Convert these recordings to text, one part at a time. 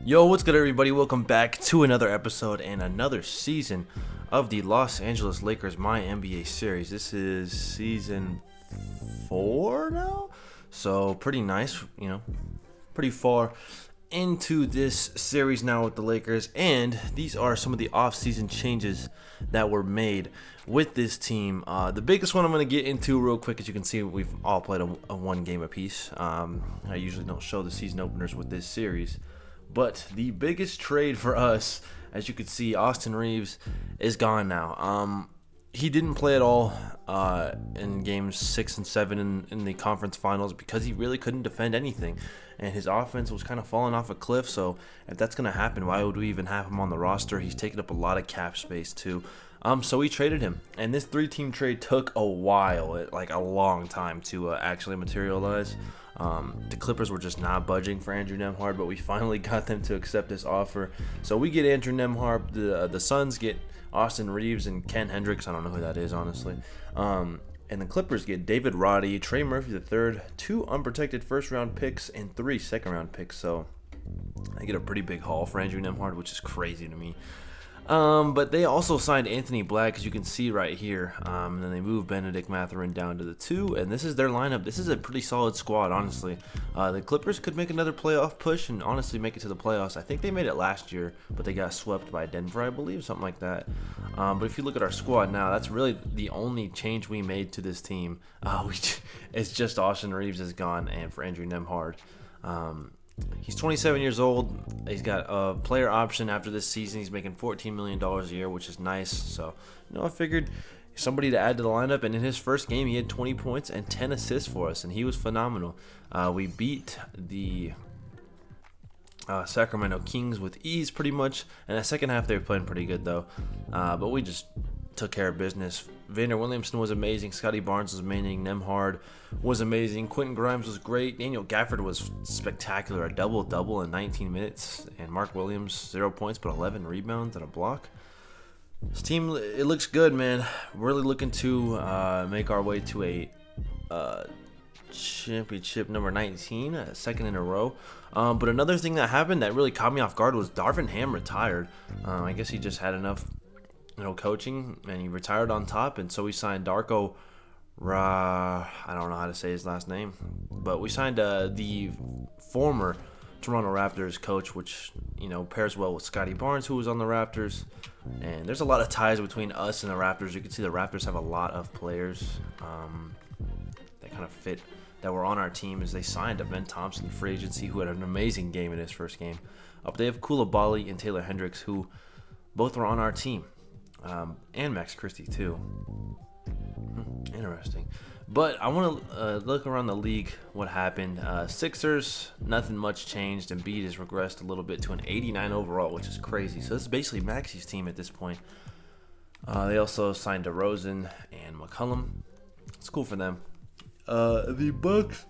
Yo, what's good, everybody? Welcome back to another episode and another season of the Los Angeles Lakers MyNBA series. This is season 4 now, so pretty nice, pretty far into this series now with the Lakers, and these are some of the off-season changes that were made with this team. The biggest one I'm going to get into real quick. As you can see, we've all played a one game apiece. I usually don't show the season openers with this series, but the biggest trade for us, as you can see, Austin Reeves is gone now. He didn't play at all in games 6 and 7 in the conference finals because he really couldn't defend anything, and his offense was kind of falling off a cliff. So if that's going to happen, why would we even have him on the roster? He's taking up a lot of cap space too. So we traded him, and this 3-team trade took a while, like a long time to actually materialize. The Clippers were just not budging for Andrew Nembhard, but we finally got them to accept this offer. So we get Andrew Nembhard. The Suns get Austin Reeves and Ken Hendricks. I don't know who that is, honestly. And the Clippers get David Roddy, Trey Murphy III, 2 unprotected first-round picks, and 3 second-round picks. So I get a pretty big haul for Andrew Nembhard, which is crazy to me. But they also signed Anthony Black, as you can see right here. And then they moved Benedict Mathurin down to the 2, and this is their lineup. This is a pretty solid squad, honestly. The Clippers could make another playoff push and honestly make it to the playoffs. I think they made it last year, but they got swept by Denver, I believe, something like that. But if you look at our squad now, that's really the only change we made to this team. It's just Austin Reeves is gone, and for Andrew Nembhard. He's 27 years old. He's got a player option after this season. He's making $14 million a year, which is nice. So, I figured somebody to add to the lineup. And in his first game, he had 20 points and 10 assists for us, and he was phenomenal. We beat the Sacramento Kings with ease, pretty much. And the second half, they were playing pretty good, though. But we just took care of business. Vander Williamson was amazing. Scotty Barnes was amazing. Nembhard was amazing. Quentin Grimes was great. Daniel Gafford was spectacular. A double-double in 19 minutes. And Mark Williams, 0 points, but 11 rebounds and a block. This team, it looks good, man. Really looking to make our way to a championship number 19, second in a row. But another thing that happened that really caught me off guard was Darvin Ham retired. I guess he just had enough coaching, and he retired on top, and so we signed Darko I don't know how to say his last name, but we signed the former Toronto Raptors coach, which pairs well with Scotty Barnes, who was on the Raptors. And there's a lot of ties between us and the Raptors. You can see the Raptors have a lot of players that kind of fit, that were on our team, as they signed a Ben Thompson free agency, who had an amazing game in his first game. But they have Koulibaly and Taylor Hendricks, who both were on our team. And Max Christie too. Interesting. But I want to look around the league, what happened. Sixers, nothing much changed. Embiid has regressed a little bit to an 89 overall, which is crazy. So this is basically Maxi's team at this point. They also signed DeRozan and McCollum. It's cool for them. The Bucks,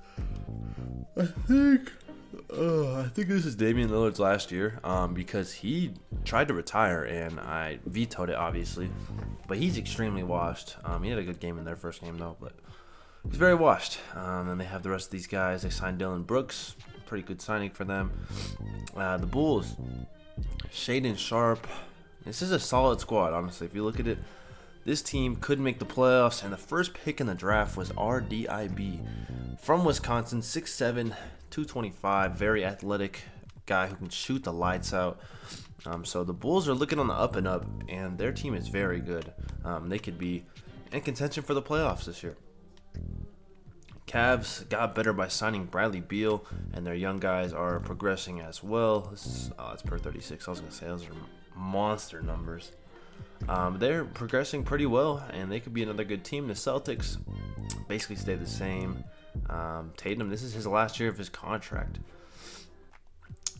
I think this is Damian Lillard's last year, because he tried to retire, and I vetoed it, obviously. But he's extremely washed. He had a good game in their first game, though, but he's very washed. And they have the rest of these guys. They signed Dylan Brooks. Pretty good signing for them. The Bulls, Shaedon Sharpe. This is a solid squad, honestly. If you look at it, this team could make the playoffs, and the first pick in the draft was RDIB from Wisconsin, 6'7", 225, very athletic guy who can shoot the lights out. So the Bulls are looking on the up and up, and their team is very good. They could be in contention for the playoffs this year. Cavs got better by signing Bradley Beal, and their young guys are progressing as well. This is it's per 36. I was going to say those are monster numbers. They're progressing pretty well, and they could be another good team. The Celtics basically stay the same. Tatum, this is his last year of his contract.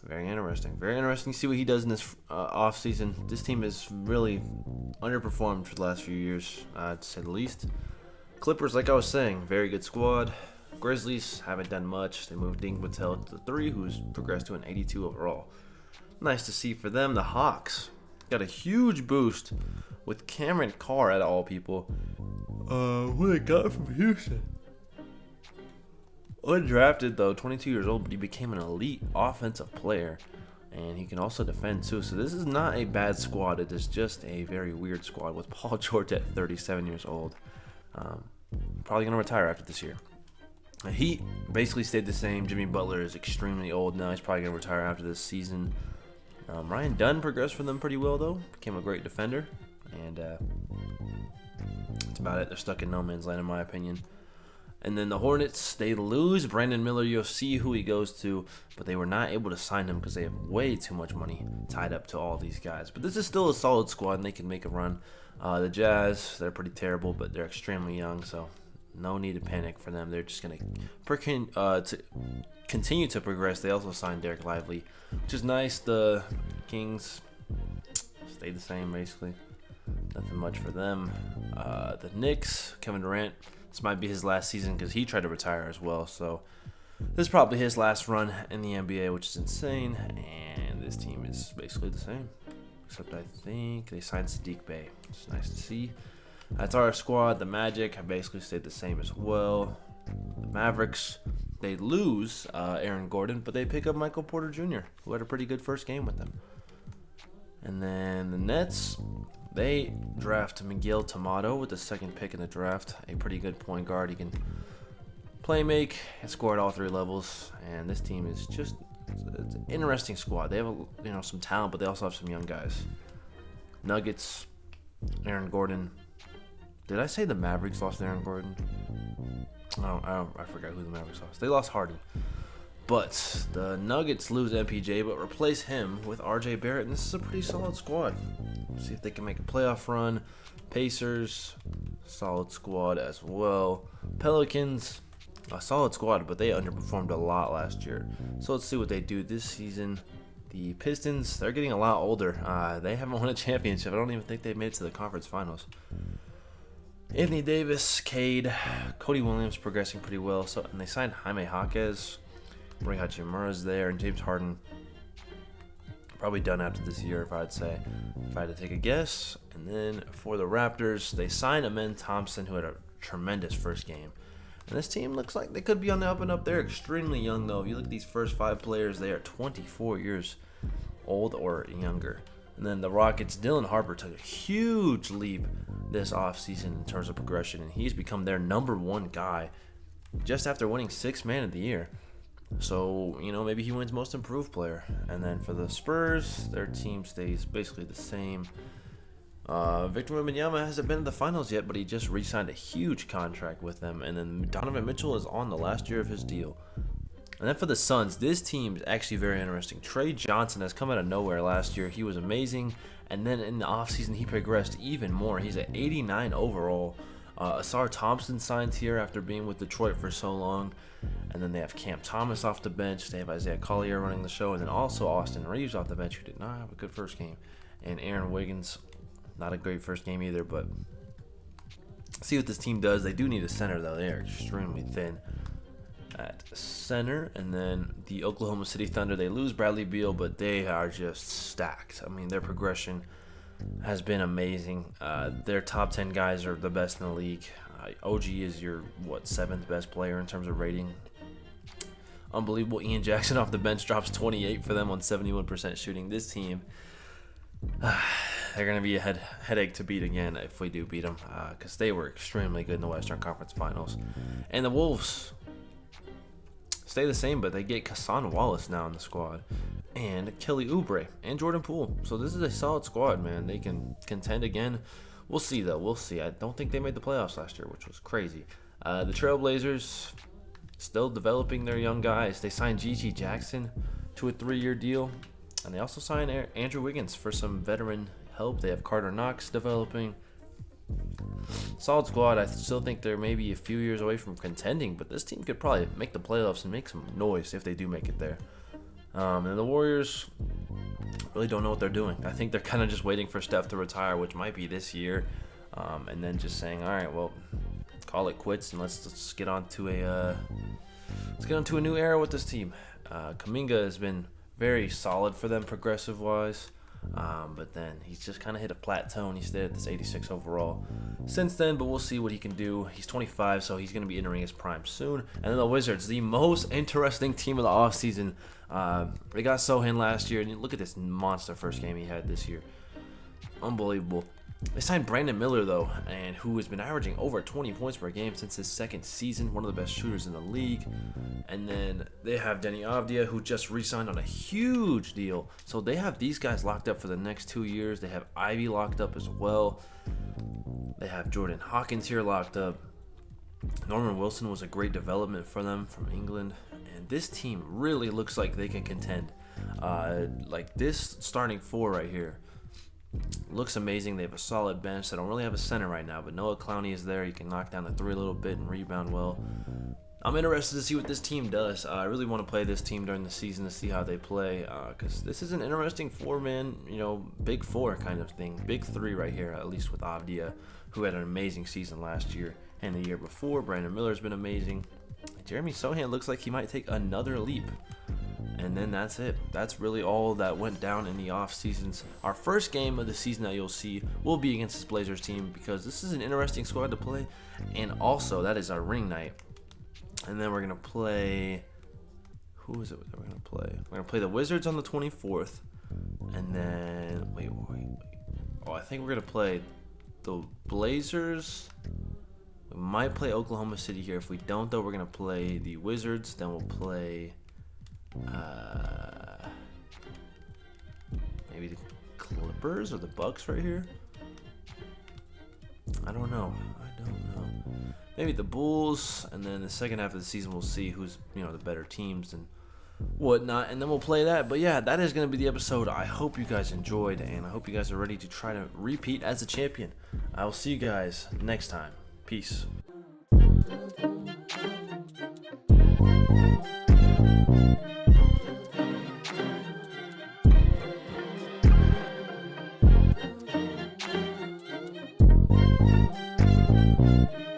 Very interesting. Very interesting to see what he does in this offseason. This team has really underperformed for the last few years, to say the least. Clippers, like I was saying, very good squad. Grizzlies haven't done much. They moved Dink Patel to the 3, who's progressed to an 82 overall. Nice to see for them. The Hawks got a huge boost with Cameron Carr, out of all people, who they got from Houston. Undrafted, though, 22 years old, but he became an elite offensive player. and he can also defend too. So this is not a bad squad. It is just a very weird squad with Paul George at 37 years old. Probably going to retire after this year. He basically stayed the same. Jimmy Butler is extremely old now. He's probably going to retire after this season. Ryan Dunn progressed for them pretty well, though. Became a great defender. And that's about it. They're stuck in no man's land, in my opinion. And then the Hornets, they lose Brandon Miller. You'll see who he goes to, but they were not able to sign him because they have way too much money tied up to all these guys. But this is still a solid squad, and they can make a run. The Jazz, they're pretty terrible, but they're extremely young, so no need to panic for them. They're just going to continue to progress. They also signed Derek Lively, which is nice. The Kings stayed the same, basically. Nothing much for them. The Knicks, Kevin Durant, this might be his last season because he tried to retire as well. So this is probably his last run in the NBA, which is insane. And this team is basically the same, except I think they signed Sadiq Bey. It's nice to see. That's our squad. The Magic have basically stayed the same as well. The Mavericks, they lose Aaron Gordon, but they pick up Michael Porter Jr., who had a pretty good first game with them. And then the Nets, they draft Miguel Tomato with the second pick in the draft. A pretty good point guard. He can play make and score at all three levels. And this team is just it's an interesting squad. They have some talent, but they also have some young guys. Nuggets, Aaron Gordon. Did I say the Mavericks lost Aaron Gordon? I forgot who the Mavericks lost. They lost Harden. But the Nuggets lose MPJ, but replace him with RJ Barrett, and this is a pretty solid squad. See if they can make a playoff run. Pacers, solid squad as well. Pelicans, a solid squad, but they underperformed a lot last year. So let's see what they do this season. The Pistons, they're getting a lot older. They haven't won a championship. I don't even think they've made it to the conference finals. Anthony Davis, Cade, Cody Williams progressing pretty well. And they signed Jaime Jaquez. Roy Hachimura's there, and James Harden probably done after this year, if I had to take a guess. And then for the Raptors, they signed Amen Thompson, who had a tremendous first game. And this team looks like they could be on the up and up. They're extremely young, though. If you look at these first 5 players, they are 24 years old or younger. And then the Rockets, Dylan Harper took a huge leap this offseason in terms of progression, and he's become their #1 guy just after winning 6th Man of the Year. So, maybe he wins Most Improved Player. And then for the Spurs, their team stays basically the same. Victor Wembanyama hasn't been in the finals yet, but he just re-signed a huge contract with them. And then Donovan Mitchell is on the last year of his deal. And then for the Suns, this team is actually very interesting. Trey Johnson has come out of nowhere last year. He was amazing. And then in the offseason, he progressed even more. He's at 89 overall. Asar Thompson signs here after being with Detroit for so long. And then they have Cam Thomas off the bench. They have Isaiah Collier running the show. And then also Austin Reeves off the bench, who did not have a good first game. And Aaron Wiggins, not a great first game either. But see what this team does. They do need a center, though. They are extremely thin at center. And then the Oklahoma City Thunder, they lose Bradley Beal, but they are just stacked. I mean, their progression has been amazing. Their top 10 guys are the best in the league. OG is your 7th best player in terms of rating. Unbelievable. Ian Jackson off the bench drops 28 for them on 71% shooting. This team, they're going to be a headache to beat again if we do beat them, because they were extremely good in the Western Conference Finals. And the Wolves stay the same, but they get Kassan Wallace now in the squad, and Kelly Oubre and Jordan Poole. So this is a solid squad, man. They can contend again. We'll see, though. We'll see. I don't think they made the playoffs last year, which was crazy. The Trailblazers still developing their young guys. They signed Gigi Jackson to a 3-year deal, and they also signed Andrew Wiggins for some veteran help. They have Carter Knox developing. Solid squad. I still think they're maybe a few years away from contending, but this team could probably make the playoffs and make some noise if they do make it there. And the Warriors really don't know what they're doing. I think they're kind of just waiting for Steph to retire, which might be this year, and then just saying, all right, well, call it quits and let's get on to a new era with this team. Kuminga has been very solid for them progressive wise. But then he's just kind of hit a plateau, and he stayed at this 86 overall since then, but we'll see what he can do. He's 25, so he's going to be entering his prime soon. And then the Wizards, the most interesting team of the offseason. They got Sohan last year, and look at this monster first game he had this year. Unbelievable. They signed Brandon Miller, though, and who has been averaging over 20 points per game since his second season, one of the best shooters in the league. And then they have Denny Avdia, who just re-signed on a huge deal. So they have these guys locked up for the next 2 years. They have Ivy locked up as well. They have Jordan Hawkins here locked up. Norman Wilson was a great development for them from England. And this team really looks like they can contend. Like this starting four right here looks amazing. They have a solid bench. They don't really have a center right now, but Noah Clowney is there. He can knock down the three a little bit and rebound well. I'm interested to see what this team does. I really want to play this team during the season to see how they play, because this is an interesting four-man, big four kind of thing. Big three right here, at least with Avdia, who had an amazing season last year and the year before. Brandon Miller's been amazing. Jeremy Sohan looks like he might take another leap. And then that's it. That's really all that went down in the off seasons. Our first game of the season that you'll see will be against this Blazers team, because this is an interesting squad to play. And also, that is our ring night. And then we're going to play... Who is it that we're going to play? We're going to play the Wizards on the 24th. And then... Wait. Oh, I think we're going to play the Blazers. We might play Oklahoma City here. If we don't, though, we're going to play the Wizards. Then we'll play... maybe the Clippers or the Bucks right here. I don't know. Maybe the Bulls, and then the second half of the season we'll see who's the better teams and whatnot, and then we'll play that. But yeah, that is going to be the episode. I hope you guys enjoyed, and I hope you guys are ready to try to repeat as a champion. I will see you guys next time. Peace.